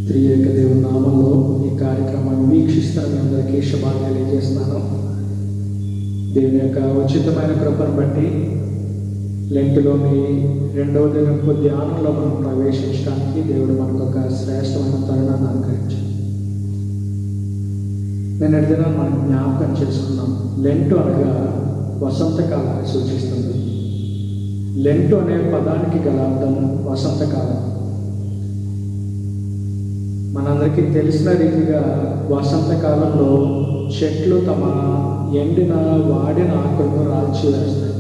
త్రియేక దేవుని నామంలో ఈ కార్యక్రమాన్ని వీక్షిస్తున్న మీ అందరికీ శుభాలు తెలియజేస్తున్నాను. దేవుని యొక్క ఉచితమైన కృపను బట్టి లెంటులోని 2వ దినపు ధ్యానంలో మనం ప్రవేశించడానికి దేవుడు మనకు ఒక శ్రేష్టమైన తరుణాన్ని అనుగ్రహించాడు. నిన్నటి దినం మనం జ్ఞాపకం చేసుకున్నాం. లెంటు అనగా వసంతకాలాన్ని సూచిస్తుంది. లెంటు అనే పదానికి గల అర్థం వసంతకాలం. మనందరికీ తెలిసిన రీతిగా వసంతకాలంలో చెట్లు తమ ఎండిన వాడిన ఆకులను రాల్చి వేస్తాయి,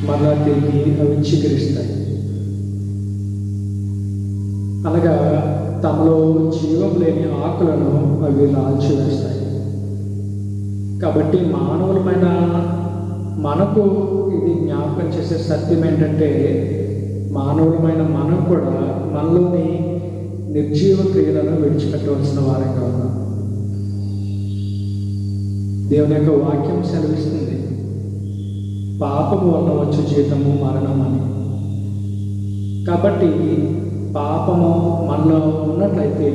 మళ్ళా తిరిగి అవి చిగురిస్తాయి. అనగా తమలో జీవం లేని ఆకులను అవి రాల్చి వేస్తాయి. కాబట్టి మానవులమైన మనకు ఇది జ్ఞాపకం చేసే సత్యం ఏంటంటే, మానవులమైన మనం కూడా మనలోని నిర్జీవ క్రియలను విడిచిపెట్టవలసిన వారంగా ఉన్నాం. దేవుని యొక్క వాక్యం సెలవిస్తుంది, పాపము వల్ల వచ్చు జీతము మరణం అని. కాబట్టి పాపము మనలో ఉన్నట్లయితే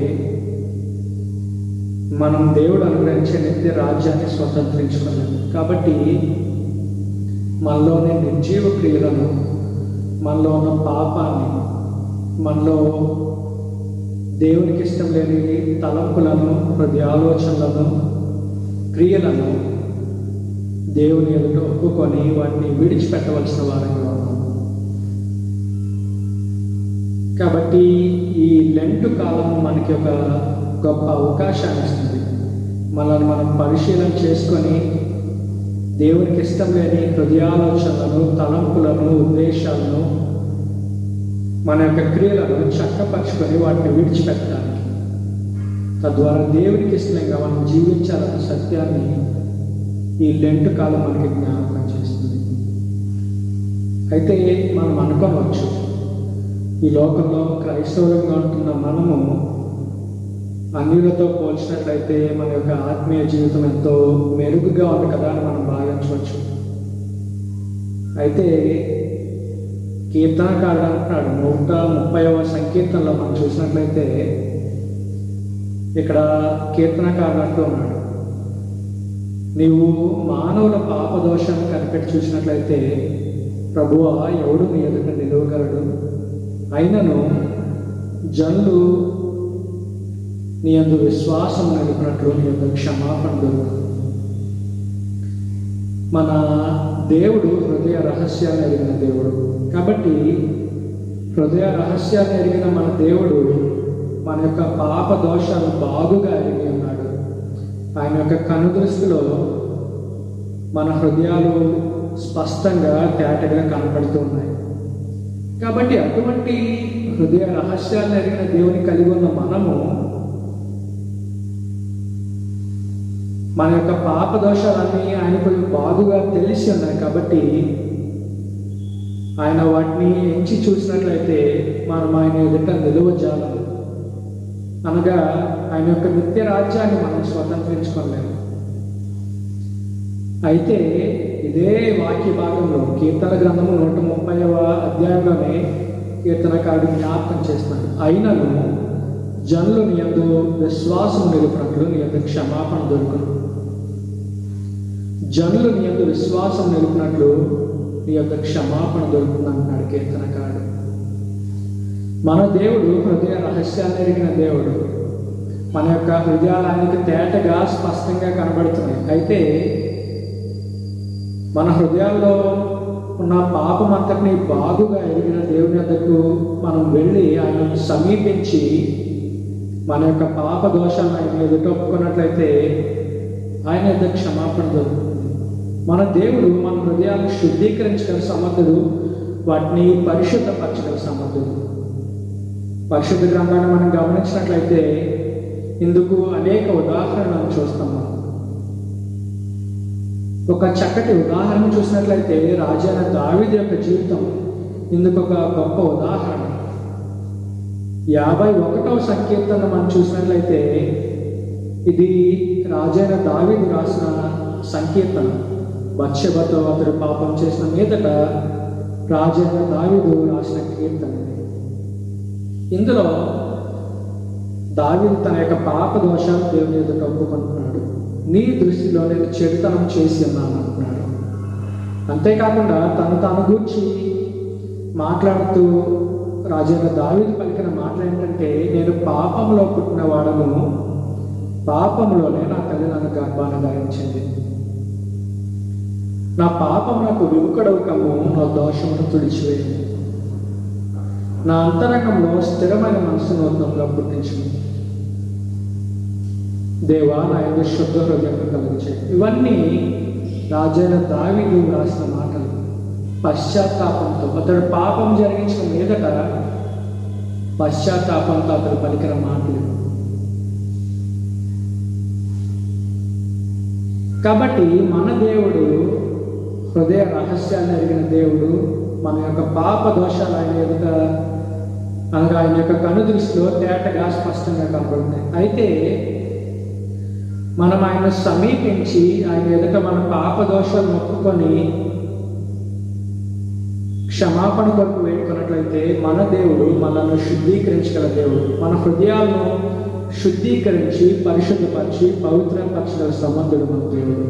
మనం దేవుడు అనుగ్రహించే నిత్య రాజ్యాన్ని స్వతంత్రించుకోలేము. కాబట్టి మనలోని నిర్జీవ క్రియలను, మనలో ఉన్న పాపాన్ని, మనలో దేవునికి ఇష్టం లేని తలంపులను, హృదయాలోచనలను, క్రియలను దేవుని ఎదుట ఒప్పుకొని వాటిని విడిచిపెట్టవలసిన వారంగా ఉన్నాం. కాబట్టి ఈ లెంటు కాలం మనకి ఒక గొప్ప అవకాశాన్ని ఇస్తుంది. మనల్ని మనం పరిశీలన చేసుకొని దేవునికి ఇష్టం లేని హృదయాలోచనలను, తలంపులను, ఉద్దేశాలను, మన యొక్క క్రియలను చక్కపరుచుకొని వాటిని విడిచిపెట్టడానికి, తద్వారా దేవునికి ఇష్టంగా మనం జీవించాలన్న సత్యాన్ని ఈ లెంటు కాలం మనకి జ్ఞాపకం చేస్తుంది. అయితే మనం అనుకోవచ్చు, ఈ లోకంలో క్రైస్తవులుగా ఉంటున్న మనము అన్యులతో పోల్చినట్లయితే మన యొక్క ఆత్మీయ జీవితం ఎంతో మెరుగుగా ఉంది కదా అని మనం భావించవచ్చు. అయితే కీర్తనకారుడు అంటున్నాడు, 130వ సంకీర్తనలో మనం చూసినట్లయితే ఇక్కడ కీర్తనకారుడు అంటూ ఉన్నాడు, నీవు మానవుల పాపదోషాన్ని కనిపెట్టి చూసినట్లయితే ప్రభువా ఎవడు నీ ఎదుట నిలవగలడు? అయినను జనులు నీ యందు విశ్వాసం నిలిపినట్లు నీ యొక్క క్షమాపణ దొరుకుతుంది. మన దేవుడు హృదయ రహస్యాన్ని ఎరిగిన దేవుడు. కాబట్టి హృదయ రహస్యాన్ని ఎరిగిన మన దేవుడు మన యొక్క పాప దోషాలు బాగుగా ఎరిగి ఉన్నాడు. ఆయన యొక్క కనుదృష్టిలో మన హృదయాలు స్పష్టంగా తేటగా కనపడుతూ ఉన్నాయి. కాబట్టి అటువంటి హృదయ రహస్యాన్ని ఎరిగిన దేవుని కలిగి ఉన్న మనము మన యొక్క పాప దోషాలన్నీ ఆయనకు బాగుగా తెలిసి ఉన్నాయి. కాబట్టి ఆయన వాటిని ఎంచి చూసినట్లయితే మనం ఆయన ఎదుట నిలువజాలము, అనగా ఆయన యొక్క నిత్య రాజ్యాన్ని మనం స్వతంత్రించుకోలేము. అయితే ఇదే వాక్య భాగంలో కీర్తన గ్రంథము 130వ అధ్యాయంలోనే కీర్తనకారుడు జ్ఞాపకం చేస్తున్నాడు, అయినను జనులు నీ యందు విశ్వాసం నిలిపినట్లు నీ యొక్క క్షమాపణ దొరుకును. జనులు నీ యందు విశ్వాసం నిలిపినట్లు నీ యొక్క క్షమాపణ దొరుకుతుంది అంటున్నాడు కీర్తనకారుడు. మన దేవుడు హృదయ రహస్యాన్ని ఎరిగిన దేవుడు. మన యొక్క హృదయాలు ఆయనకి తేటగా స్పష్టంగా కనబడుతున్నాయి. అయితే మన హృదయాల్లో ఉన్న పాపం అంతటిని బాగుగా ఎరిగిన దేవుని వద్దకు మనం వెళ్ళి ఆయనను సమీపించి మన యొక్క పాప దోషాలను ఆయన ఎదుట ఒప్పుకున్నట్లయితే ఆయన ఎదుట క్షమాపణ దొరుకుతుంది. మన దేవుడు మన హృదయాలను శుద్ధీకరించగల సమర్థుడు, వాటిని పరిశుద్ధపరచగల సమర్థుడు. పరిశుద్ధ గ్రంథాన్ని మనం గమనించినట్లయితే ఇందుకు అనేక ఉదాహరణలను చూస్తాము. ఒక చక్కటి ఉదాహరణ చూసినట్లయితే రాజైన దావీదు యొక్క జీవితం ఇందుకు ఒక గొప్ప ఉదాహరణ. 51వ సంకీర్తన మనం చూసినట్లయితే ఇది రాజైన దావీదు రాసిన సంకీర్తన. బత్షెబతో అతడు పాపం చేసిన మీదట రాజైన దావీదు రాసిన కీర్తన. ఇందులో దావీదు తన యొక్క పాప దోషాలు దేవుని ఎదుట ఒప్పుకుంటున్నాడు. నీ దృష్టిలో నేను చెడుతనం చేసి ఉన్నాను అంటున్నాడు. అంతేకాకుండా తాను గూర్చి మాట్లాడుతూ రాజైన దావీదు పలికిన మాటలు ఏంటంటే, నేను పాపంలో పుట్టిన వాడను, పాపంలోనే నా తల్లి నన్ను గర్భాన్ని ధరించింది. నా పాపం నాకు విముఖడవుకము, నా దోషమును తుడిచివేయము. నా అంతరంగంలో స్థిరమైన మనసును నూతనంగా పుట్టించుము. దేవా నా యొక్క శుద్ధ హృదయం కలిగించాయి. ఇవన్నీ రాజైన దావీదు రాసిన మాటలు. పశ్చాత్తాపంతో అతడు పాపం జరిగించిన మీదట పశ్చాత్తాపంతో అతడు పలికిన మాటలు. కాబట్టి మన దేవుడు హృదయ రహస్యాన్ని ఎరిగిన దేవుడు. మన యొక్క పాప దోషాలు ఆయన ఎదుట అనగా ఆయన యొక్క కను దృష్టిలో తేటగా స్పష్టంగా కనబడుతాయి. అయితే మనం ఆయన సమీపించి ఆయన ఎదుట మన పాప దోషాలు నొప్పుకొని క్షమాపణ కొరకు వేడుకున్నట్లయితే మన దేవుడు మనల్ని శుద్ధీకరించగల దేవుడు. మన హృదయాలను శుద్ధీకరించి పరిశుద్ధపరిచి పవిత్రపరచగల సమర్థుడు మన దేవుడు.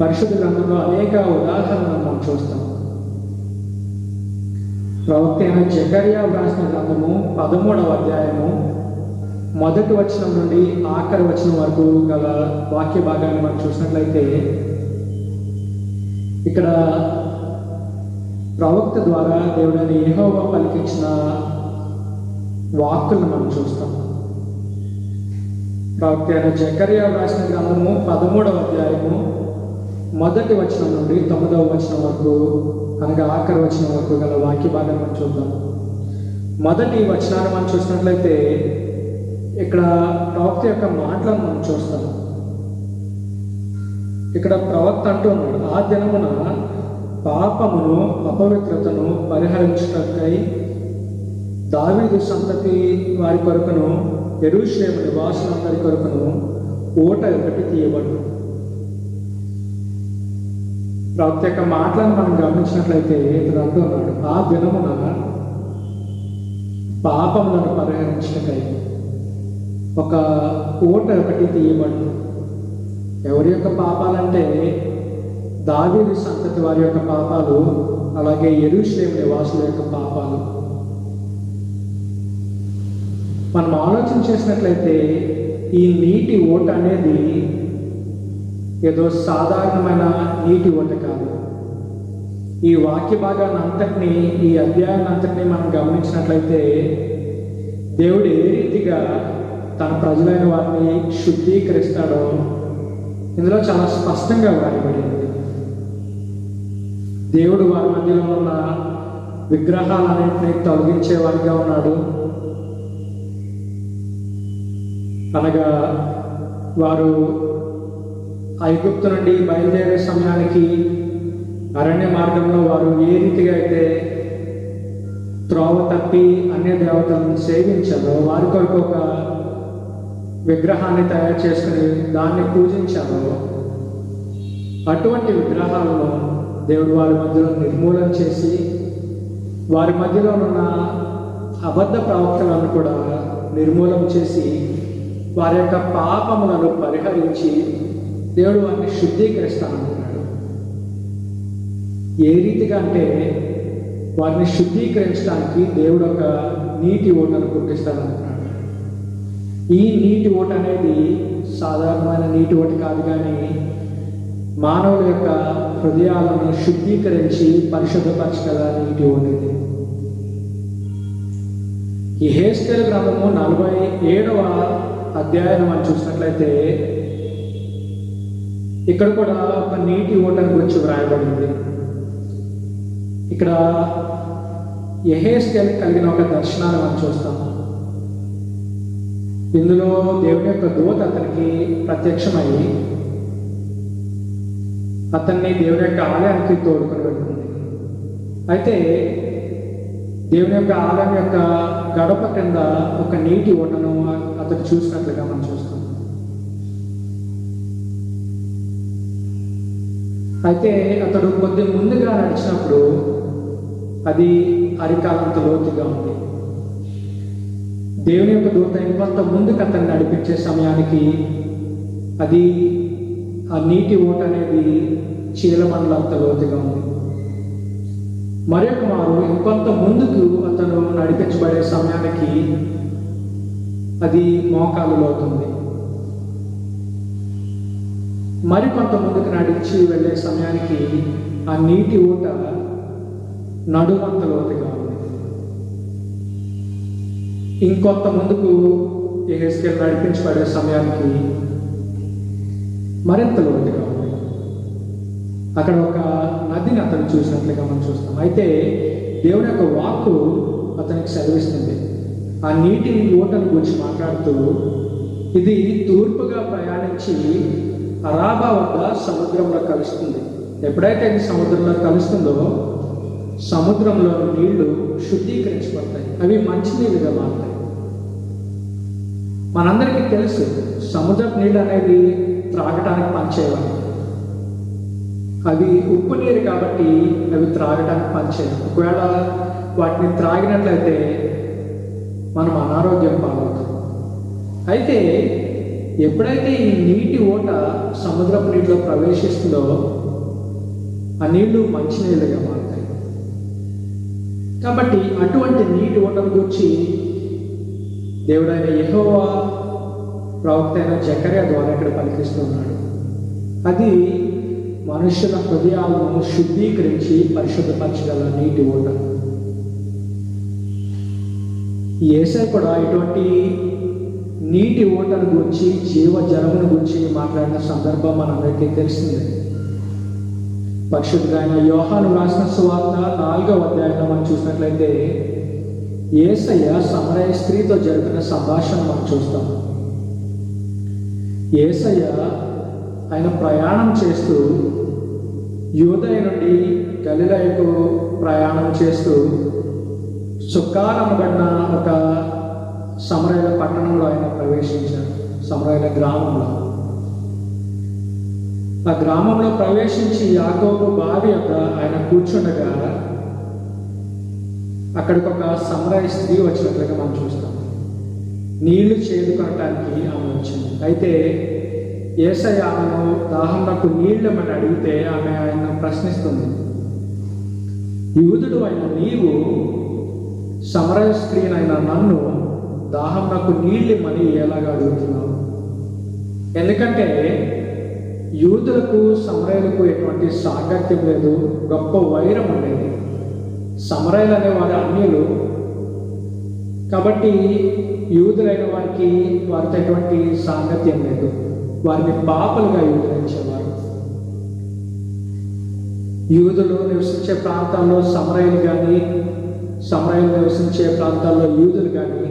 పరిశుద్ధ గ్రంథంలో అనేక ఉదాహరణలు మనం చూస్తాం. ప్రవక్త అయిన జకర్యా వ్రాసిన గ్రంథము 13వ అధ్యాయము 1వ వచనం నుండి ఆఖరి వచనం వరకు గల వాక్య భాగాన్ని మనం చూసినట్లయితే, ఇక్కడ ప్రవక్త ద్వారా దేవుడైన యెహోవా పలికించిన వాక్కులను మనం చూస్తాం. ప్రవక్త అయిన జకర్యా వ్రాసిన గ్రంథము 13వ అధ్యాయము 1వ వచనం నుండి 9వ వచనం వరకు అనగా ఆఖరి వచనం వరకు గల వాక్య భాగాన్ని మనం చూద్దాం. మొదటి వచనాన్ని మనం చూసినట్లయితే ఇక్కడ ప్రవక్త యొక్క మాటలను మనం చూస్తాం. ఇక్కడ ప్రవక్త అంటూ ఉన్నాడు, ఆ దినమున పాపమును అపవిత్రతను పరిహరించుటకై దావీదు సంతతి వారి కొరకును యెరూషలేము నివాసులందరి కొరకును ఓట ఒకటి తీయబడు. ప్రవక్త యొక్క మాటలను మనం గమనించినట్లయితే ఇతడు అంటూ ఉన్నాడు, ఆ దినమున పాపములను పరిహరించుటకై ఒక ఓట ఒకటి తీయబడు. ఎవరి యొక్క పాపాలంటే దావీదు సంతతి వారి యొక్క పాపాలు, అలాగే యెరూషలేము నివాసుల యొక్క పాపాలు. మనం ఆలోచన చేసినట్లయితే ఈ నీటి ఓట అనేది ఏదో సాధారణమైన నీటి ఓట కాదు. ఈ వాక్య భాగాన్ని అంతటినీ, ఈ అధ్యాయాన్ని అంతటినీ మనం గమనించినట్లయితే దేవుడు ఏ రీతిగా తన ప్రజలైన వారిని శుద్ధీకరిస్తాడో ఇందులో చాలా స్పష్టంగా వ్రాయబడింది. దేవుడు వారి మధ్యలో ఉన్న విగ్రహాలన్నింటినీ తొలగించేవాడిగా ఉన్నాడు. అనగా వారు ఐగుప్తు నుండి బయలుదేరే సమయానికి అరణ్య మార్గంలో వారు ఏ రీతిగా అయితే త్రోవ తప్పి అన్య దేవతలను సేవించారో, వారి కొరకు ఒక విగ్రహాన్ని తయారు చేసుకుని దాన్ని పూజించారో, అటువంటి విగ్రహాలను దేవుడు వారి మధ్యలో నిర్మూలన చేసి వారి మధ్యలో ఉన్న అబద్ధ ప్రవక్తలను కూడా నిర్మూలన చేసి వారి యొక్క పాపములను పరిహరించి దేవుడు వారిని శుద్ధీకరిస్తానంటున్నాడు. ఏ రీతిగా అంటే వారిని శుద్ధీకరించడానికి దేవుడు ఒక నీటి ఓటను పుట్టిస్తాడంటున్నాడు. ఈ నీటి ఓట అనేది సాధారణమైన నీటి ఓట కాదు, కానీ మానవుల యొక్క హృదయాలను శుద్ధీకరించి పరిశుద్ధపరచగల నీటి ఓట ఇది. ఈ యెహెజ్కేలు గ్రంథము 47వ అధ్యాయం మనం చూసినట్లయితే ఇక్కడ కూడా ఒక నీటి ఓటను గురించి వ్రాయబడింది. ఇక్కడ యెహెజ్కేలు కలిగిన ఒక దర్శనాన్ని మనం చూస్తాం. ఇందులో దేవుని యొక్క దూత అతనికి ప్రత్యక్షమై అతన్ని దేవుని యొక్క ఆలయానికి తోడుకొని వెళ్తుంది. అయితే దేవుని యొక్క ఆలయం యొక్క గడప కింద ఒక నీటి ఓటను అతడు చూసినట్లుగా మనం చూస్తాం. అయితే అతడు కొద్ది ముందుగా నడిచినప్పుడు అది అరికాలంత లోతుగా ఉంది. దేవుని యొక్క దూత ఇంకొంత ముందుకు అతన్ని నడిపించే సమయానికి అది ఆ నీటి ఓట అనేది చీలమండలంత లోతుగా ఉంది. మరొక మారు ఇంకొంత ముందుకు అతను నడిపించబడే సమయానికి అది మోకాలు లోతుంది. మరికొంత ముందుకు నడిచి వెళ్ళే సమయానికి ఆ నీటి ఊట నడుమంత లోతుగా ఉంది. ఇంకొంత ముందుకు యెహెజ్కేలు నడిపించబడే సమయానికి మరింత లోతుగా ఉంది. అక్కడ ఒక నదిని అతను చూసినట్లుగా మనం చూస్తాం. అయితే దేవుని యొక్క వాక్కు అతనికి సెలవిస్తుంది. ఆ నీటి ఊటను గురించి మాట్లాడుతూ ఇది తూర్పుగా ప్రయాణించి అరాబా వద్ద సముద్రంలో కలుస్తుంది. ఎప్పుడైతే ఇది సముద్రంలో కలుస్తుందో సముద్రంలో నీళ్లు శుద్ధీకరించబడతాయి, అవి మంచినీళ్ళుగా మారుతాయి. మనందరికీ తెలుసు సముద్రపు నీళ్ళు అనేది త్రాగటానికి పనిచేయవాలి. అవి ఉప్పు నీరు కాబట్టి అవి త్రాగటానికి పనిచేయాలి. ఒకవేళ వాటిని త్రాగినట్లయితే మనం అనారోగ్యం పాలవుతాం. అయితే ఎప్పుడైతే ఈ నీటి ఓట సముద్రపు నీటిలో ప్రవేశిస్తుందో ఆ నీళ్లు మంచినీళ్ళుగా మారుతాయి. కాబట్టి అటువంటి నీటి ఓటను గురించి దేవుడైన యెహోవా ప్రవక్త అయిన జకర్యా ద్వారా ఇక్కడ పలికిస్తున్నాడు. అది మనుషుల హృదయాలను శుద్ధీకరించి పరిశుద్ధపరచగల నీటి ఓట. యేసయ్య కూడా ఇటువంటి నీటి ఓటను గురించి జీవజలమును గురించి మాట్లాడిన సందర్భం మనందరికీ తెలిసిందే. పరిశుద్ధుడైన యోహాను రాసిన సువార్త 4వ అధ్యాయంలో మనం చూసినట్లయితే యేసయ్య సమరయ స్త్రీతో జరిపిన సంభాషణ మనం చూస్తాం. యేసయ్య ఆయన ప్రయాణం చేస్తూ యూదయ నుండి గలిలయకు ప్రయాణం చేస్తూ సుక్కారనబడిన ఒక సమరయ పట్టణంలో ఆయన ప్రవేశించారు. సమరయ గ్రామంలో, ఆ గ్రామంలో ప్రవేశించి యాకోబు బావి యొక్క ఆయన కూర్చుండగా అక్కడికి ఒక సమరయ స్త్రీ వచ్చినట్లుగా మనం చూస్తాం. నీళ్లు చేదుకొనటానికి ఆమె వచ్చింది. అయితే యేసయ్య ఆమెను దాహంకు నీళ్ళమని అడిగితే ఆమె ఆయన ప్రశ్నిస్తుంది, యూదుడు అయిన నీవు సమరయ స్త్రీనైన నన్ను దాహంకు నీళ్ళమని ఎలాగా అడుగుతున్నావు? ఎందుకంటే యూదులకు సమరయులకు ఎటువంటి సాంగత్యం లేదు, గొప్ప వైరం ఉండేది. సమరయులు అనేవారు అన్యులు కాబట్టి యూదులైన వారికి వారితో ఎటువంటి సాంగత్యం లేదు. వారిని పాపలుగా యూదులించేవారు. యూదులు నివసించే ప్రాంతాల్లో సమరయులు కానీ, సమరయులు నివసించే ప్రాంతాల్లో యూదులు కానీ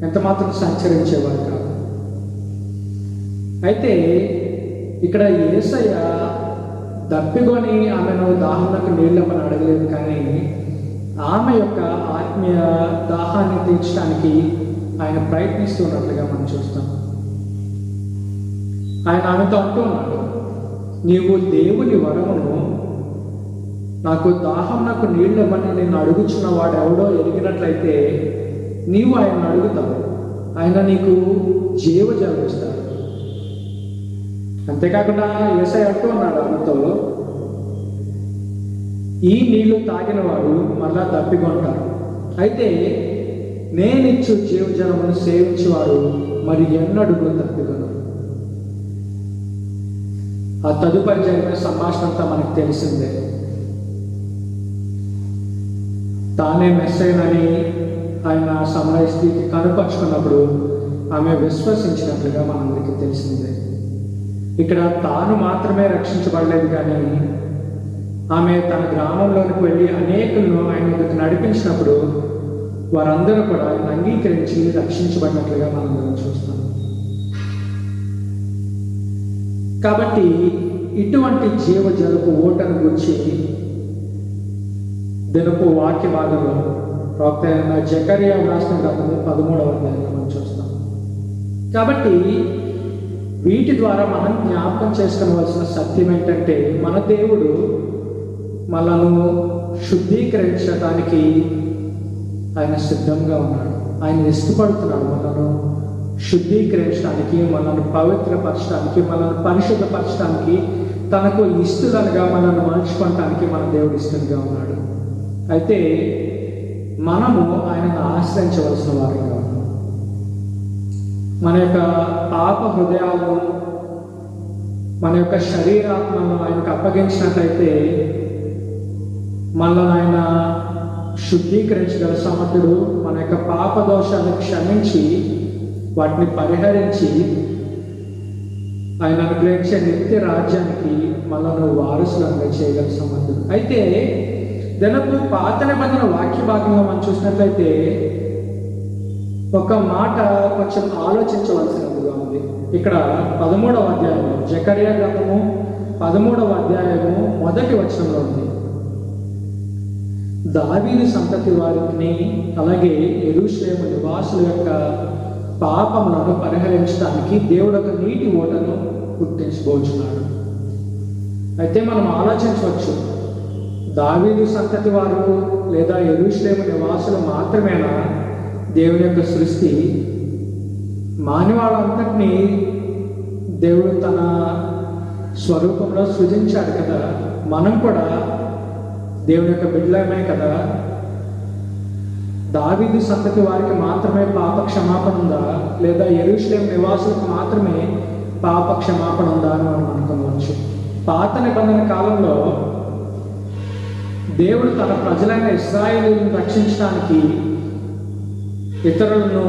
ఎంత మాత్రం సంచరించేవారు కాదు. అయితే ఇక్కడ యేసయ్య దప్పికొని ఆమెను దాహంకు నీళ్ళమని అడగలేదు, కానీ ఆమె యొక్క ఆత్మీయ దాహాన్ని తీర్చడానికి ఆయన ప్రయత్నిస్తున్నట్లుగా మనం చూస్తాం. ఆయన ఆమెతో అంటూ ఉన్నాడు, నీవు దేవుని వరమును నాకు దాహంకు నీళ్ళమని నేను అడుగుచున్న వాడు ఎవడో ఎరిగినట్లయితే నీవు ఆయన అడుగుతావు, ఆయన నీకు జీవజలం ఇస్తాడు. అంతేకాకుండా యేసయ్య అంటూ ఉన్నాడు ఆమెతో, ఈ నీళ్లు తాగిన వారు మరలా దప్పికొంటారు, అయితే నేనిచ్చు జీవజలమును సేవించేవారు మరి ఎన్నడూ దప్పికొనరు. ఆ తదుపరి జరిగిన సంభాషణ అంతా మనకు తెలిసిందే. తానే మెస్సయ్యనని ఆయన సమరయ స్త్రీకి కనుపరుచుకున్నప్పుడు ఆమె విశ్వసించినట్లుగా మనందరికీ తెలిసిందే. ఇక్కడ తాను మాత్రమే రక్షించబడలేదు, కానీ ఆమె తన గ్రామంలోనికి వెళ్ళి అనేకులను ఆయన దగ్గర నడిపించినప్పుడు వారందరూ కూడా ఆయన అంగీకరించి రక్షించబడినట్లుగా మనందరం చూస్తాం. కాబట్టి ఇటువంటి జీవజలపు ఓటను గురించి దినపు వాక్య భాగంలో ప్రవక్త అయిన జకర్యా రాసిన గ్రంథము 13వ అధ్యాయంలో మనం చూస్తాం. కాబట్టి వీటి ద్వారా మనం జ్ఞాపకం చేసుకోవలసిన సత్యం ఏంటంటే, మన దేవుడు మనను శుద్ధీకరించడానికి ఆయన సిద్ధంగా ఉన్నాడు. ఆయన ఇష్టపడుతున్నాడు మనను శుద్ధీకరించడానికి, మనల్ని పవిత్రపరచడానికి, మనల్ని పరిశుద్ధపరచడానికి, తనకు ఇష్టలుగా మనల్ని మలుచుకోవటానికి మన దేవుడు ఇష్టంగా ఉన్నాడు. అయితే మనము ఆయనను ఆశ్రయించవలసిన వారిగా ఉన్నాం. మన యొక్క పాప హృదయాలను, మన యొక్క శరీరాత్మను ఆయనకు అప్పగించినట్లయితే మనల్ని ఆయన శుద్ధీకరించగల సమర్థుడు. మన యొక్క పాప దోషాలను క్షమించి వాటిని పరిహరించి ఆయన అనుగ్రహించే నిత్య రాజ్యానికి మనల్ని వారసులంగా చేయగల సమర్థుడు. అయితే దినపు పాత నిబంధన వాక్య భాగంలో మనం చూసినట్లయితే ఒక మాట కొంచెం ఆలోచించవలసినదిగా ఉంది. ఇక్కడ 13వ అధ్యాయము, జకర్యా గ్రంథము 13వ అధ్యాయము 1వ వచనంలో ఉంది, దావీదు సంతతి వారిని అలాగే యెరూషలేము నివాసుల యొక్క పాపములను పరిహరించడానికి దేవుడు ఒక నీటి ఓటను పుట్టించబోచున్నాడు. అయితే మనం ఆలోచించవచ్చు, దావీదు సంతతి వారు లేదా యెరూషలేము నివాసులు మాత్రమేనా దేవుని యొక్క సృష్టి? మానవాళ్ళంతటినీ దేవుడు తన స్వరూపంలో సృజించాడు కదా. మనం కూడా దేవుని యొక్క బిడ్డలమే కదా. దావీదు సంతతి వారికి మాత్రమే పాప క్షమాపణ ఉందా, లేదా యెరూషలేము నివాసులకు మాత్రమే పాప క్షమాపణ ఉందా అని మనం అనుకోవచ్చు. పాత నిబంధన కాలంలో దేవుడు తన ప్రజలైన ఇశ్రాయేలీయులను రక్షించడానికి ఇతరులను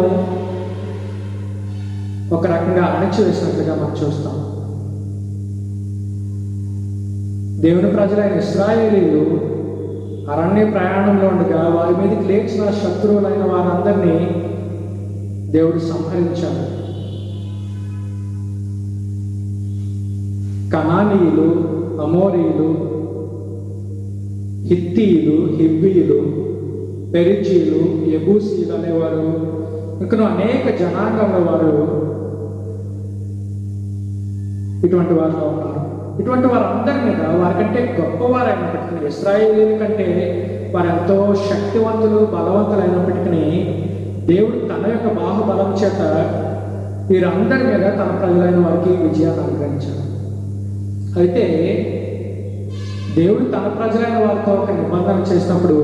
ఒక రకంగా అణచివేసినట్లుగా మనం చూస్తాం. దేవుని ప్రజలైన ఇశ్రాయేలీయులు అరణ్య ప్రయాణంలో ఉండగా వారి మీదకి లేచిన శత్రువులైన వారందరినీ దేవుడు సంహరించాడు. కనానీయులు, అమోరీయులు, హిత్తీయులు, హివ్వీయులు, పెరిజీలు, యెబూసీలు అనేవారు, ఇంకా అనేక జనాంగంలో వారు ఇటువంటి వారిలో ఉన్నారు. ఇటువంటి వారందరి మీద వారికంటే గొప్పవారైనప్పటికీ, ఇశ్రాయేలీయుల కంటే వారు ఎంతో శక్తివంతులు, బలవంతులైనప్పటికీ దేవుడు తన యొక్క బాహుబలం చేత వీరందరి మీద తన ప్రజలైన వారికి విజయాన్ని అనుగ్రహించాడు. అయితే దేవుడు తన ప్రజలైన వారితో ఒక నిబంధన చేసినప్పుడు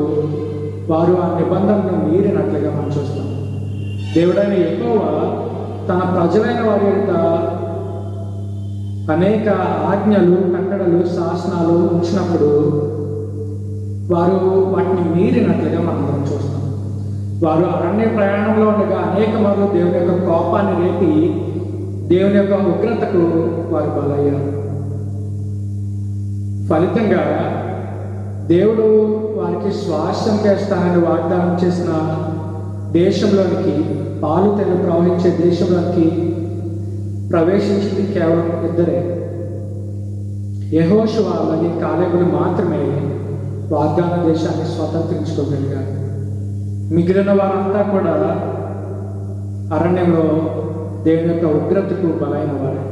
వారు ఆ నిబంధనను మీరినట్లుగా మనం చూస్తాం. దేవుడైన యెహోవా తన ప్రజలైన వారి యొక్క అనేక ఆజ్ఞలు, కట్టడలు, శాసనాలు ఉంచినప్పుడు వారు వాటిని మీరినట్లుగా మనం చూస్తాం. వారు అరణ్య ప్రయాణంలో ఉండగా అనేక మార్లు దేవుని యొక్క కోపాన్ని రేపి దేవుని యొక్క ఉగ్రతకు వారు బలయ్యారు. ఫలితంగా దేవుడు వారికి స్వాస్థ్యంగా ఇస్తానని వాగ్దానం చేసిన దేశంలోనికి, పాలు తేనె ప్రవహించే దేశంలోనికి ప్రవేశించింది కేవలం ఇద్దరే, యెహోషువ అలాగే కాలేబులు మాత్రమే వాగ్దాన దేశాన్ని స్వతంత్రించుకోగలిగారు. మిగిలిన వారంతా కూడా అరణ్యంలో దేవుని యొక్క ఉగ్రతకు బలైన వారు.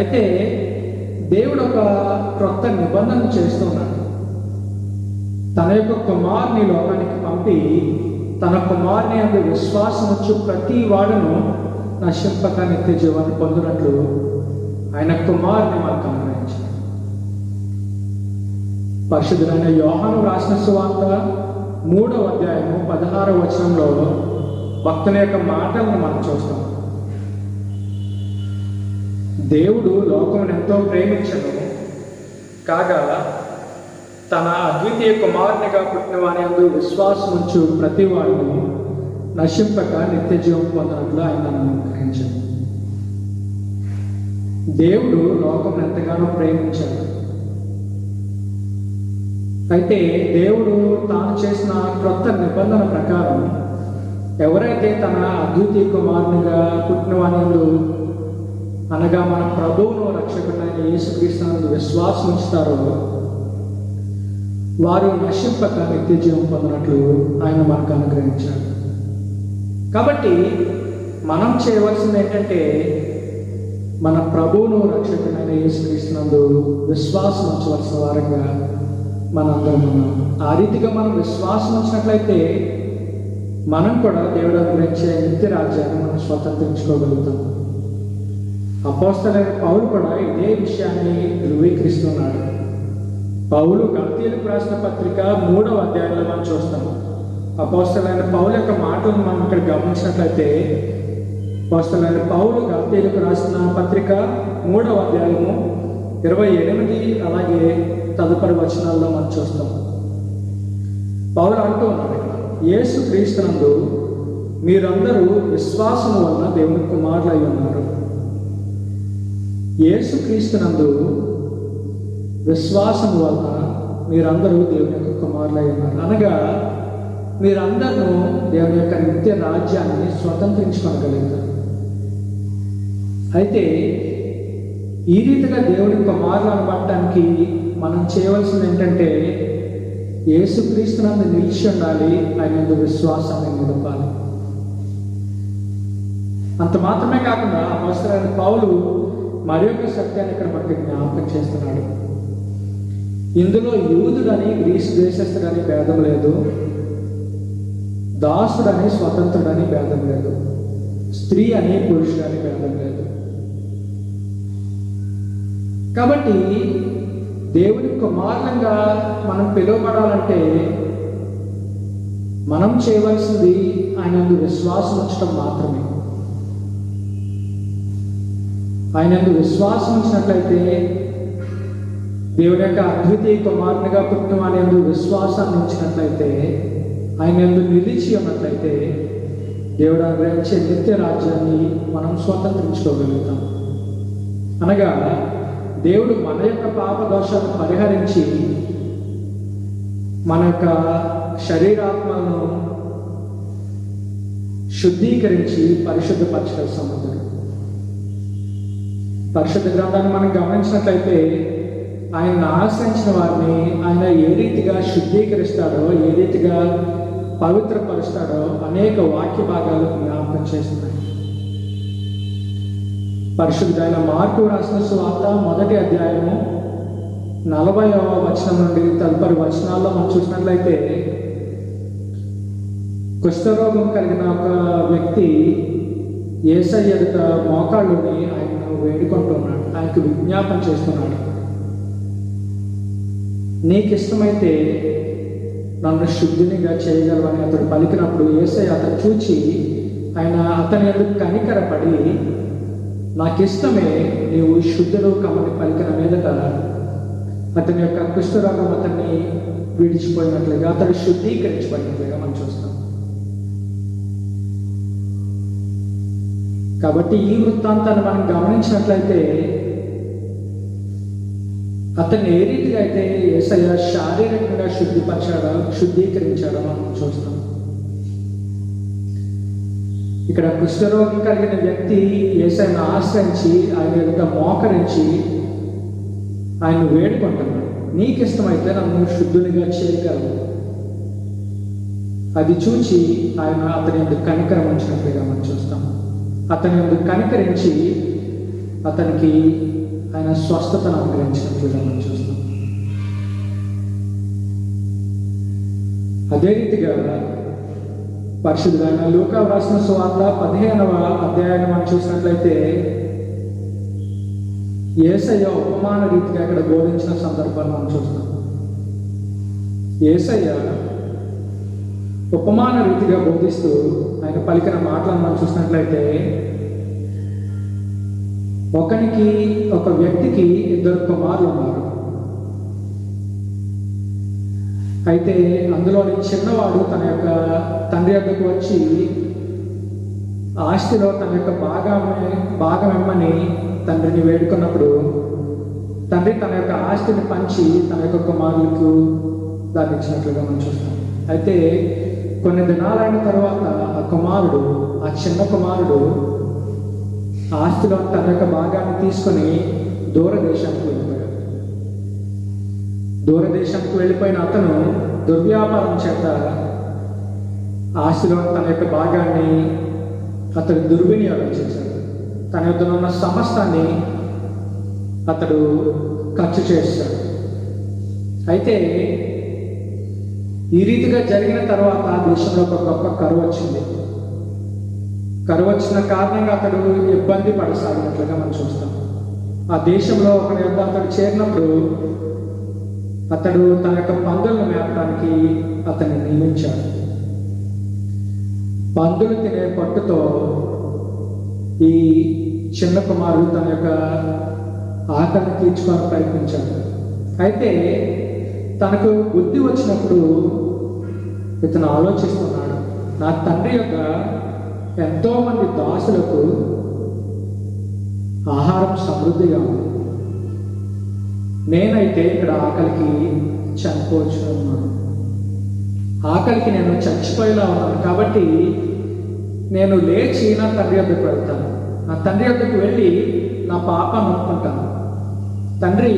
అయితే దేవుడు ఒక క్రొత్త నిబంధన చేస్తున్నాడు. తన యొక్క కుమారుని లోకానికి పంపి తన కుమారుని అందు విశ్వాసం వచ్చి ప్రతి వాడును నశింపక నిత్య జీవాన్ని పొందినట్లు ఆయన కుమారుని మనకు అనుగ్రహించాడు. పరిశుద్ధుడైన యోహాను రాసిన సువార్త 3వ అధ్యాయము 16వ వచనంలో భక్తుని యొక్క మాటలను మనం చూస్తాం. దేవుడు లోకమును ఎంతో ప్రేమించను కాగా తన అద్వితీయ కుమారునిగా పుట్టిన వారి యందు విశ్వాసం ఉంచు ప్రతి వాడును నశింపక నిత్య జీవం పొందినట్లు ఆయన అనుగ్రహించాడు. దేవుడు లోకం ఎంతగానో ప్రేమించాడు. అయితే దేవుడు తాను చేసిన క్రొత్త నిబంధన ప్రకారం ఎవరైతే తన అద్వితీయ కుమారునిగా పుట్టిన వారి అనగా మన ప్రభువును రక్షకుడైన యేసుక్రీస్తునందు విశ్వాసం ఉంచుతారో వారు నశింపక నిత్య జీవం పొందినట్లు ఆయన మనకు అనుగ్రహించాడు. కాబట్టి మనం చేయవలసింది ఏంటంటే మన ప్రభువును రక్షకుడైన యేసుక్రీస్తునందు విశ్వాసం ఉంచవలసిన వారంగా మనందరం ఉన్నాం. ఆ రీతిగా మనం విశ్వాసం ఉంచినట్లయితే మనం కూడా దేవుడు అనుగ్రహించే నిత్య రాజ్యాన్ని మనం స్వతంత్రించుకోగలుగుతాం. అపోస్తలుడైన పౌలు కూడా ఇదే విషయాన్ని ధృవీకరిస్తున్నాడు. పౌలు గలతీయులకు రాసిన పత్రిక 3వ అధ్యాయంలో మనం చూస్తాం. అపోస్తలుడైన పౌలు యొక్క మాటలను మనం ఇక్కడ గమనించినట్లయితే, అపోస్తలుడైన పౌలు గలతీయులకు రాసిన పత్రిక 3వ అధ్యాయము 28 అలాగే తదుపరి వచనాల్లో మనం చూస్తాం. పౌలు అంటూ ఉన్నాడు, యేసు క్రీస్తునందు మీరందరూ విశ్వాసము వలన దేవుని కుమారులై ఉన్నారు. యేసు క్రీస్తునందు విశ్వాసము వలన మీరందరూ దేవుని యొక్క కుమారులై ఉన్నారు. అనగా మీరందరూ దేవుని యొక్క నిత్య రాజ్యాన్ని స్వతంత్రించుకోగలుగుతారు. అయితే ఈ రీతిగా దేవుని కుమారులను పట్టడానికి మనం చేయవలసింది ఏంటంటే, యేసుక్రీస్తునందు నిలిచి ఉండాలి, ఆయన విశ్వాసాన్ని నిలపాలి. అంత మాత్రమే కాకుండా అపోస్తలుడైన పౌలు మరి ఒక సత్యాన్ని ఇక్కడ మనకి జ్ఞాపకం చేస్తున్నాడు. ఇందులో యూదుడని గ్రీసు దేశస్థుడని భేదం లేదు, దాసుడని స్వతంత్రుడని భేదం లేదు, స్త్రీ అని పురుషుడని భేదం లేదు. కాబట్టి దేవుని కుమారులంగా మనం పిలువబడాలంటే మనం చేయవలసింది ఆయన విశ్వాసం ఉంచడం మాత్రమే. ఆయన విశ్వాసం ఉంచినట్లయితే, దేవుని యొక్క అద్వితీయ కుమారునిగా పుట్టిన ఆయన విశ్వాసాన్ని ఉంచినట్లయితే, ఆయన నిలిచి ఉన్నట్లయితే, దేవుడు అనుగ్రహించే నిత్య రాజ్యాన్ని మనం స్వతంత్రించుకోగలుగుతాం. అనగా దేవుడు మన యొక్క పాప దోషాలను పరిహరించి మన యొక్క శరీరాత్మలను శుద్ధీకరించి పరిశుద్ధపరచగల సమర్థుడు. పరిశుద్ధ గ్రంథాన్ని మనం గమనించినట్లయితే, ఆయనను ఆశ్రయించిన వారిని ఆయన ఏ రీతిగా శుద్ధీకరిస్తాడో, ఏ రీతిగా పవిత్రపరుస్తాడో అనేక వాక్య భాగాలు జ్ఞాపకం చేస్తున్నాయి. పరిశుద్ధుడైన మార్కు రాసిన సువార్త 1వ అధ్యాయము 40వ వచనం నుండి తదుపరి వచనాల్లో మనం చూసినట్లయితే, కుష్ఠరోగం కలిగిన ఒక వ్యక్తి యేసయ్య ఎదుట మోకాళ్ళుని ఆయనను వేడుకుంటున్నాడు, ఆయనకు విజ్ఞాపన చేస్తున్నాడు. నీకు ఇష్టమైతే నన్ను శుద్ధినిగా చేయగలవని అతడు పలికినప్పుడు యేసయ్య అతను చూచి ఆయన అతని ఎందుకు కనికరపడి, నాకిష్టమే, నీవు శుద్ధుడు కమ్మని పలికిన మీదట అతని యొక్క కుష్ఠరోగం అతన్ని విడిచిపోయినట్లుగా, అతడు శుద్ధీకరించబడినట్లుగా మనం చూస్తాం. కాబట్టి ఈ వృత్తాంతాన్ని మనం గమనించినట్లయితే, అతన్ని ఏ రీతిగా అయితే యేసయ్య శారీరకంగా శుద్ధీకరించాడో మనం చూస్తాం. ఇక్కడ కుష్ఠరోగం కలిగిన వ్యక్తి యేసయ్యను ఆశ్రయించి ఆయన యొక్క మోకరించి ఆయన వేడుకుంటున్నాడు, నీకు ఇష్టమైతే నన్ను శుద్ధునిగా చేయగలవు. అది చూచి ఆయన అతని ఎందుకు కనికరం ఉంచినట్లుగా మనం చూస్తాం. అతని ఎందుకు కనికరించి అతనికి ఆయన స్వస్థతను అనుగ్రహించినట్లుగా మనం చూస్తాం. అదే రీతిగా పరిశుద్ధుడైన లూకా రాసిన సువార్త 15వ అధ్యాయాన్ని మనం చూసినట్లయితే, యేసయ్య ఉపమాన రీతిగా ఇక్కడ బోధించిన సందర్భాన్ని మనం చూస్తాం. యేసయ్య ఉపమాన రీతిగా బోధిస్తూ ఆయన పలికిన మాటలను మనం చూసినట్లయితే, ఒక వ్యక్తికి 2 కుమారులు ఉన్నారు. అయితే అందులోని చిన్నవాడు తన యొక్క తండ్రి వద్దకు వచ్చి ఆస్తిలో తన యొక్క భాగం ఇమ్మని తండ్రిని వేడుకున్నప్పుడు, తండ్రి తన యొక్క ఆస్తిని పంచి తన యొక్క కుమారులకు దాన్ని ఇచ్చినట్లుగా మనం చూస్తాం. అయితే కొన్ని దినాలైన తర్వాత ఆ చిన్న కుమారుడు ఆస్తిలో తన యొక్క భాగాన్ని తీసుకొని దూరదేశానికి వెళ్ళిపోయాడు. దూరదేశానికి వెళ్ళిపోయిన అతను దుర్వ్యాపారం చేత ఆస్తిలో తన యొక్క భాగాన్ని అతడు దుర్వినియోగం చేశాడు. తన యొక్క ఉన్న సమస్తాన్ని అతడు ఖర్చు చేశాడు. అయితే ఈ రీతిగా జరిగిన తర్వాత ఆ దేశంలో ఒక గొప్ప కరువు వచ్చింది. కరువు వచ్చిన కారణంగా అతడు ఇబ్బంది పడసాగినట్లుగా మనం చూస్తాం. ఆ దేశంలో ఒకరి యొద్ద అతడు చేరినప్పుడు అతడు తన యొక్క పందులను మేపడానికి అతన్ని నియమించాడు. పందులు తినే పట్టుతో ఈ చిన్న కుమారుడు తన యొక్క ఆకలిని తీర్చుకొని ప్రయత్నించాడు. అయితే తనకు బుద్ధి వచ్చినప్పుడు ఇతను ఆలోచిస్తున్నాడు, నా తండ్రి యొక్క ఎంతోమంది దాసులకు ఆహారం సమృద్ధిగా ఉంది, నేనైతే ఇక్కడ ఆకలికి చనిపోవచ్చు ఉన్నాను, ఆకలికి నేను చచ్చిపోయేలా ఉన్నాను. కాబట్టి నేను లేచి నా తండ్రి వద్దకు వెళ్తాను, నా తండ్రి వద్దకు వెళ్ళి నా పాపాన్ని ఒప్పుకుంటాను. తండ్రి,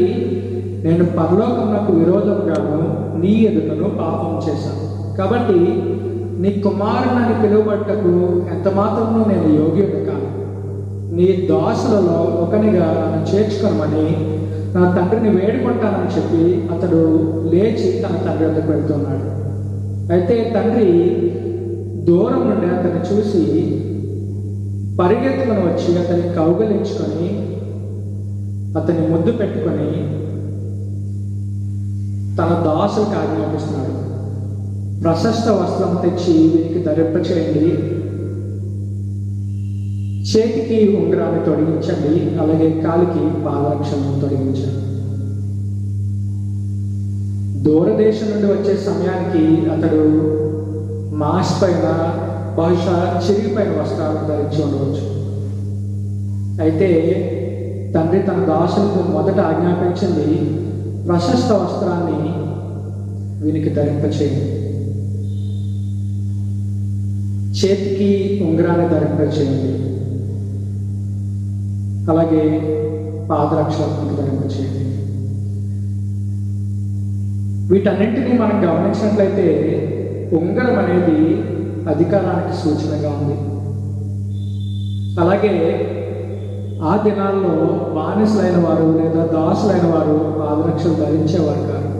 నేను పరలోకమునకు విరోధంగాను నీ ఎదుటను పాపం చేశాను, కాబట్టి నీ కుమారుని పిలువబట్టకు ఎంత మాత్రమూ నేను యోగ్యుడు కాను, నీ దాసులలో ఒకనిగా నన్ను చేర్చుకోమని నా తండ్రిని వేడుకుంటానని చెప్పి అతడు లేచి తన తండ్రి వద్దకు వెళ్తున్నాడు. అయితే తండ్రి దూరం నుండి అతన్ని చూసి పరిగెత్తుకొని వచ్చి అతన్ని కౌగలించుకొని అతన్ని ముద్దు పెట్టుకొని తన దాసులకు ఆజ్ఞాపిస్తున్నాడు, ప్రశస్త వస్త్రం తెచ్చి వీరికి ధరింపచేయండి, చేతికి ఉంగరాన్ని తొడిగించండి, అలాగే కాలికి పాదరక్షలను తొడిగించండి. దూరదేశం నుండి వచ్చే సమయానికి అతడు మాస్ పైన బహుశా చిరిగిపోయిన వస్త్రాలను ధరించి ఉండవచ్చు. అయితే తండ్రి తన దాసులకు మొదట ఆజ్ఞాపించింది, ప్రశస్త వస్త్రాన్ని వీనికి ధరింపచేయండి, చేతికి ఉంగరాన్ని ధరింపచేయండి, అలాగే పాదరక్షలను ధరింపచేయండి. వీటన్నింటినీ మనం గమనించినట్లయితే ఉంగరం అనేది అధికారానికి సూచనగా ఉంది. అలాగే ఆ దినాల్లో బానిసలైన వారు లేదా దాసులైన వారు పాదరక్షలు ధరించేవారు కాదు.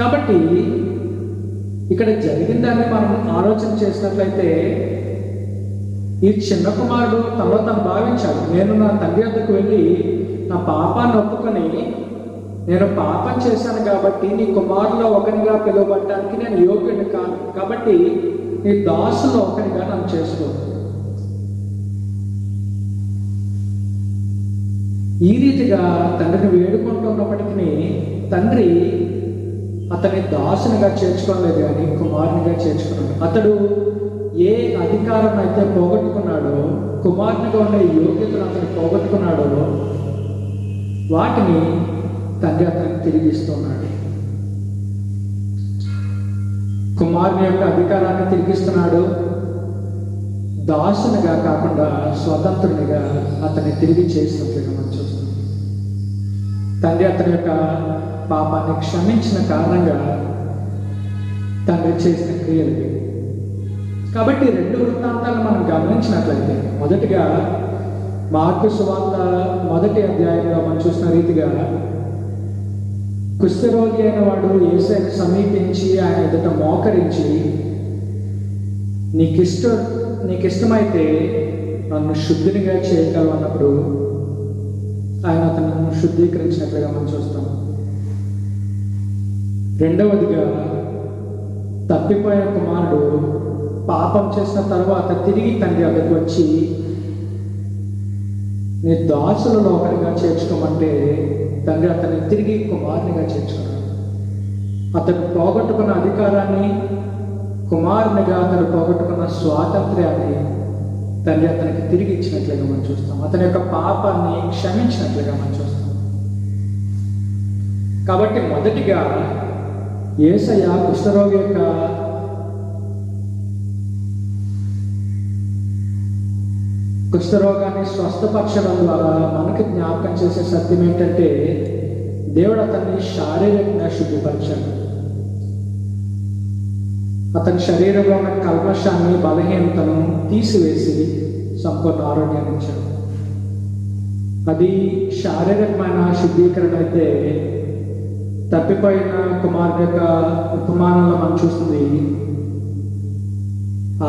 కాబట్టి ఇక్కడ జరిగిందాన్ని మనం ఆలోచన చేసినట్లయితే ఈ చిన్న కుమారుడు తనలో తను భావించాడు, నేను నా తండ్రి వద్దకు వెళ్ళి నా పాపాన్ని ఒప్పుకొని నేను పాపం చేశాను కాబట్టి నీ కుమారులో ఒకరిగా పిలువబడటానికి నేను యోగ్యుడిని కాను, కాబట్టి నీ దాసులో ఒకరిగా నన్ను చేసుకో. ఈ రీతిగా తండ్రిని వేడుకుంటున్నప్పటికీ తండ్రి అతని దాసునిగా చేర్చుకోలేదు కానీ కుమారునిగా చేర్చుకున్నాడు. అతడు ఏ అధికారం అయితే పోగొట్టుకున్నాడో, కుమారునిగా ఉండే యోగ్యతను అతను పోగొట్టుకున్నాడో వాటిని తండ్రి అతనికి తిరిగిస్తున్నాడు. కుమారుని యొక్క అధికారాన్ని తిరిగిస్తున్నాడు, దాసునిగా కాకుండా స్వతంత్రునిగా అతన్ని తిరిగి చేసినట్లుగా మనం చూస్తున్నాం. తండ్రి అతని యొక్క పాపాన్ని క్షమించిన కారణంగా తండ్రి చేసిన క్రియలు. కాబట్టి రెండు వృత్తాంతాలను మనం గమనించినట్లయితే, మొదటిగా మార్కు సువార్త 1వ అధ్యాయంలో మనం చూసిన రీతిగా కుష్ఠరోగి అయిన వాడు యేసుని సమీపించి ఆయన ఎదుట మోకరించి నీకిష్టమైతే నన్ను శుద్ధినిగా చేయగలవు అన్నప్పుడు ఆయన అతను శుద్ధీకరించినట్లుగా మనం చూస్తాం. రెండవదిగా తప్పిపోయిన కుమారుడు పాపం చేసిన తర్వాత తిరిగి తండ్రి వద్దకు వచ్చి నీ దాసులలో ఒకరిగా చేర్చుకోమంటే తండ్రి అతన్ని తిరిగి కుమారునిగా చేర్చుకున్నాడు. అతను పోగొట్టుకున్న అధికారాన్ని, కుమారునిగా అతను పోగొట్టుకున్న స్వాతంత్ర్యాన్ని తండ్రి అతనికి తిరిగి ఇచ్చినట్లుగా మనం చూస్తాం. అతని యొక్క పాపాన్ని క్షమించినట్లుగా మనం చూస్తాం. కాబట్టి మొదటిగా యేసయ్య కుష్ఠరోగి యొక్క కుష్ఠరోగాన్ని స్వస్థపరచడం ద్వారా మనకు జ్ఞాపకం చేసే సత్యం ఏంటంటే దేవుడు అతన్ని శారీరకంగా శుద్ధిపరిచాడు. అతని శరీరంలో ఉన్న కల్మషాన్ని, బలహీనతను తీసివేసి సంపూర్ణ ఆరోగ్యాన్ని ఇచ్చాడు. అది శారీరకమైన శుద్ధీకరణ అయితే, తప్పిపోయిన కుమారుడు యొక్క ఉపమానంలో మనం చూస్తుంది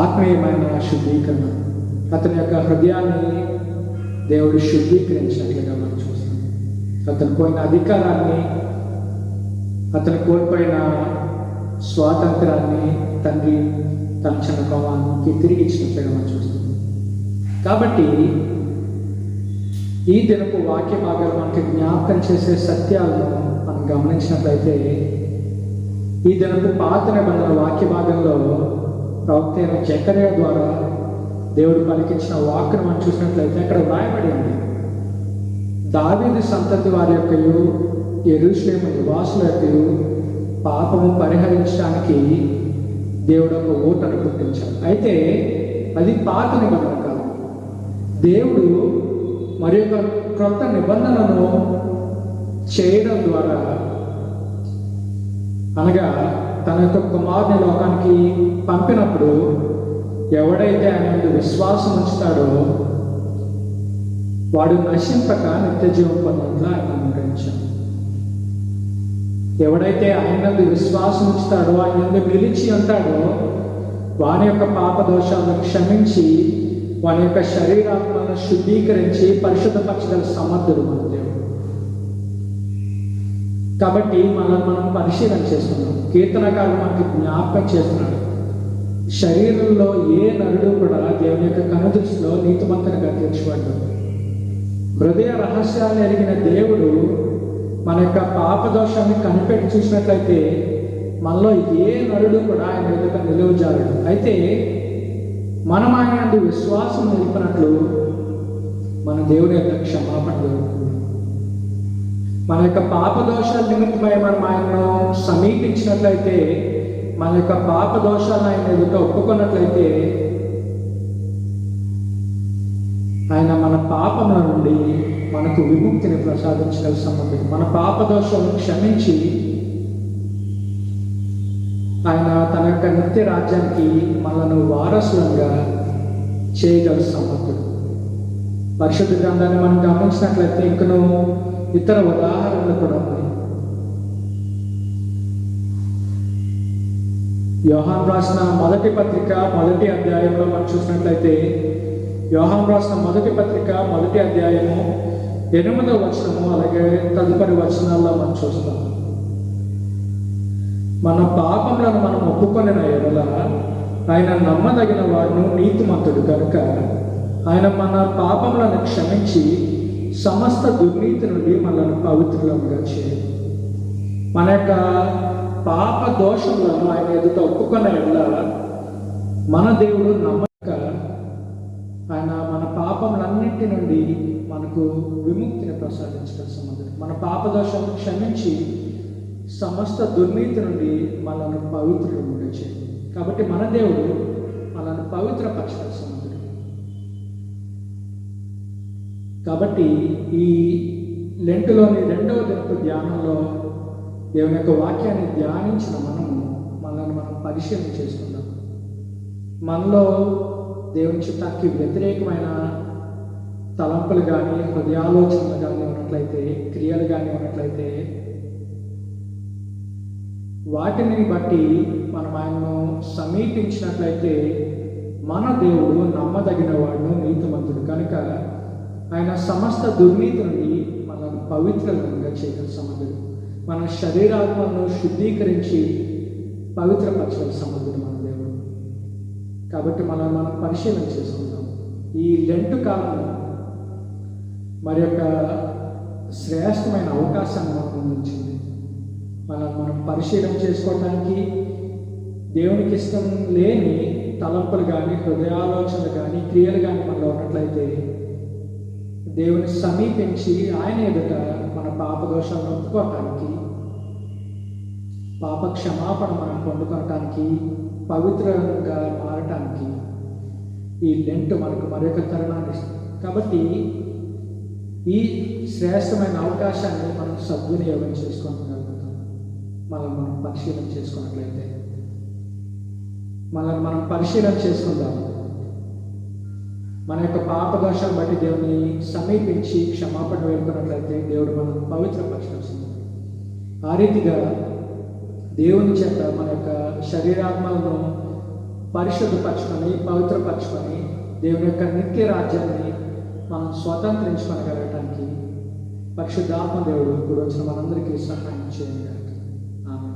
ఆత్మీయమైన శుద్ధీకరణ. అతని యొక్క హృదయాన్ని దేవుడు శుద్ధీకరించినట్లుగా మనం చూస్తాం. అతను పోయిన అధికారాన్ని, అతను కోల్పోయిన స్వాతంత్రాన్ని తండ్రి తన చిన్న కుమారునికి తిరిగి ఇచ్చినట్లుగా మనం చూస్తాం. కాబట్టి ఈ దినపు వాక్య భాగాలు మనకి జ్ఞాపకం చేసే సత్యాలను మనం గమనించినట్లయితే, ఈ దినపు పాత నిబంధన వాక్య భాగంలో ప్రవక్త అయిన జకర్యా ద్వారా దేవుడు పలికించిన వాక్కును మనం చూసినట్లయితే అక్కడ వ్రాయబడి ఉంది, దావీదు సంతతి వారి యొక్కయు యెరూషలేము నివాసుల యొక్కయు పాపము పరిహరించడానికి దేవుడు ఒక ఓటను పుట్టించాడు. అయితే అది పాత నిబంధన కాదు. దేవుడు మరి ఒక క్రొత్త నిబంధనను చేయడం ద్వారా, అనగా తన యొక్క కుమారుని లోకానికి పంపినప్పుడు ఎవడైతే ఆయన విశ్వాసం ఉంచుతాడో వాడు నశింపక నిత్య జీవం పొందినట్లు ఆయన అనుగ్రహించాడు. ఎవడైతే ఆయన విశ్వాసం ఉంచుతాడో, ఆయన నిలిచి ఉంటాడో, వాని యొక్క పాప దోషాలను క్షమించి వాని యొక్క శరీరాత్మలను శుద్ధీకరించి పరిశుద్ధపరచగల సమర్థుడు మన దేవుడు. కాబట్టి మనం పరిశీలన చేస్తున్నాం. కీర్తనకారుడు మనకి జ్ఞాపకం చేస్తున్నాడు, శరీరంలో ఏ నరుడు కూడా దేవుని యొక్క కనుదృష్టిలో నీతిమంతునిగా తీర్చబడ్డాడు. హృదయ రహస్యాలను ఎరిగిన దేవుడు మన యొక్క పాప దోషాన్ని కనిపెట్టి చూసినట్లయితే మనలో ఏ నరుడు కూడా ఆయన ఎదుట నిలువజాలడు. అయితే మనం ఆయన విశ్వాసం నిలిపినట్లు మన దేవుని యొక్క క్షమాపణ దొరుకుతుంది. మన యొక్క పాప దోషాల నిమిత్తమై మనం ఆయనను సమీపించినట్లయితే, మన యొక్క పాప దోషాలను ఆయన ఎదుట ఒప్పుకున్నట్లయితే ఆయన మన పాపముల నుండి మనకు విముక్తిని ప్రసాదించగల సమర్థుడు. మన పాప దోషాలను క్షమించి ఆయన తన యొక్క నిత్య రాజ్యానికి మనను వారసులంగా చేయగల సమర్థుడు. పరిశుద్ధ గ్రంథాన్ని మనం గమనించినట్లయితే ఇంకను ఇతర ఉదాహరణలు కూడా ఉన్నాయి. యోహాను రాసిన మొదటి పత్రిక 1వ అధ్యాయంలో మనం చూసినట్లయితే, యోహాను రాసిన మొదటి పత్రిక 1వ అధ్యాయము 8వ వచనము అలాగే తదుపరి వచనాల్లో మనం చూస్తాం, మన పాపములను మనం ఒప్పుకొనిన ఎడల ఆయన నమ్మదగిన వాడును నీతిమంతుడు కనుక ఆయన మన పాపములను క్షమించి సమస్త దుర్నీతి నుండి మనల్ని పవిత్రులుగా చేయాలి. మన యొక్క పాప దోషములను ఆయన ఎదుట ఒప్పుకున్న ఎడల మన దేవుడు నమ్మక ఆయన మన పాపములన్నింటి నుండి మనకు విముక్తిని ప్రసాదించగల సమర్థుడు. మన పాప దోషాలను క్షమించి సమస్త దుర్నీతి నుండి మనల్ని పవిత్రులుగా చేయాలి. కాబట్టి మన దేవుడు మనల్ని పవిత్రపరచగల సమర్థుడు. కాబట్టి ఈ లెంటులోని 2వ దినపు ధ్యానంలో దేవుని యొక్క వాక్యాన్ని ధ్యానించిన మనల్ని మనం పరిశీలన చేసుకుందాం. మనలో దేవుని చిత్తానికి వ్యతిరేకమైన తలంపులు కానీ హృదయాలోచనలు కానీ ఉన్నట్లయితే, క్రియలు కానీ ఉన్నట్లయితే, వాటిని బట్టి మనం ఆయనను సమీపించినట్లయితే మన దేవుడు నమ్మదగిన వాడును నీతిమంతుడు కనుక ఆయన సమస్త దుర్నీతి నుండి మనల్ని పవిత్రంగా చేయగల సమర్థుడు. మన శరీరాత్మను శుద్ధీకరించి పవిత్రపరచగల సమర్థుడు మన దేవుడు. కాబట్టి మనం పరిశీలన చేసుకుందాం. ఈ లెంటు కాలం మరి యొక్క శ్రేష్టమైన అవకాశాన్ని మనకు అందించింది. మనం పరిశీలన చేసుకోవడానికి, దేవునికి ఇష్టం లేని తలంపులు కానీ హృదయాలోచనలు కానీ క్రియలు కానీ మనలో ఉన్నట్లయితే దేవుని సమీపించి ఆయన ఎదుట మన పాప దోషాలను ఒప్పుకోవటానికి, పాప క్షమాపణ మనం పొందుకోవటానికి, పవిత్రంగా మారటానికి ఈ లెంట్ మనకు మరొక తరుణాన్ని ఇస్తుంది. కాబట్టి ఈ శ్రేష్టమైన అవకాశాన్ని మనం సద్వినియోగం చేసుకోగలుగుతాం. మనం పరిశీలన చేసుకున్నట్లయితే మనం పరిశీలన చేసుకుందాం. మన యొక్క పాప దోషాన్ని బట్టి దేవుని సమీపించి క్షమాపణ వేడుకున్నట్లయితే దేవుడు మనం పవిత్రపరచాల్సింది. ఆ రీతిగా దేవుని చేత మన యొక్క శరీరాత్మలను పరిశుద్ధపరచుకొని పవిత్రపరచుకొని దేవుని యొక్క నిత్య రాజ్యాన్ని మనం స్వతంత్రించుకొనగలగటానికి పరిశుద్ధాత్మ దేవుడు ఇప్పుడు వచ్చిన మనందరికీ సహాయం చేయండి. ఆమె